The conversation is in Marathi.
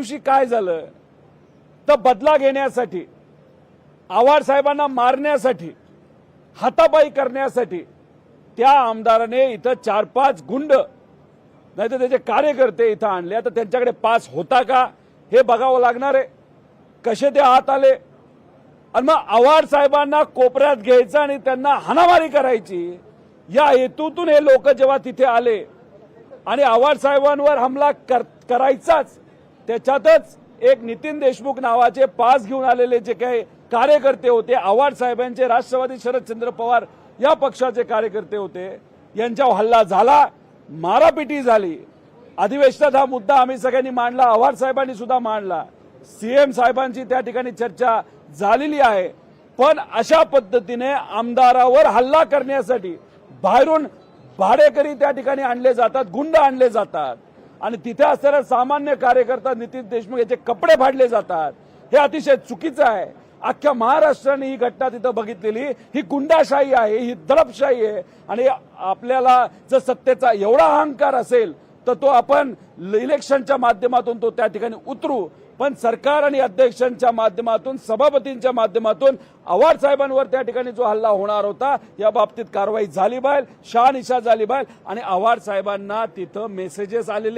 दिवशी काय झालं तर बदला घेण्यासाठी, आव्हाड साहेबांना मारण्यासाठी, हातापाई करण्यासाठी त्या आमदाराने इथं 4-5 गुंड नाही तर त्याचे कार्यकर्ते इथं आणले. आता त्यांच्याकडे पास होता का हे बघावं लागणार आहे, कसे ते आत आले. आणि मग आव्हाड साहेबांना कोपऱ्यात घ्यायचं आणि त्यांना हाणामारी करायची, या हेतूतून हे लोक जेव्हा तिथे आले आणि आव्हाड साहेबांवर हमला करायचाच, त्याच्यातच एक नितीन देशमुख नावाचे पास घेऊन आलेले जे काही कार्यकर्ते होते, आव्हाड साहेबांचे राष्ट्रवादी शरदचंद्र पवार या पक्षाचे कार्यकर्ते होते, यांच्यावर हल्ला झाला, मारापिटी झाली. अधिवेशनात हा मुद्दा आम्ही सगळ्यांनी मांडला, आव्हाड साहेबांनी सुद्धा मांडला, सीएम साहेबांची त्या ठिकाणी चर्चा झालेली आहे. पण अशा पद्धतीने आमदारावर हल्ला करण्यासाठी बाहेरून भाडेकरी त्या ठिकाणी आणले जातात, गुंड आणले जातात आणि तिथे असणारा सामान्य कार्यकर्ता नितीन देशमुख याचे कपडे फाडले जातात. हे अतिशय चुकीचं आहे. अख्ख्या महाराष्ट्राने ही घटना तिथं बघितलेली, ही गुंडाशाही आहे, ही दडपशाही आहे. आणि आपल्याला जर सत्तेचा एवढा अहंकार असेल तर तो आपण इलेक्शनच्या माध्यमातून तो त्या ठिकाणी उतरू, पण सरकार आणि अध्यक्षांच्या माध्यमातून, सभापतींच्या माध्यमातून आव्हाड साहेबांवर त्या ठिकाणी जो हल्ला होणार होता या बाबतीत कारवाई झाली पाहिजे, शहानिशा झाली पाहिजे. आणि आव्हाड साहेबांना तिथं मेसेजेस आलेले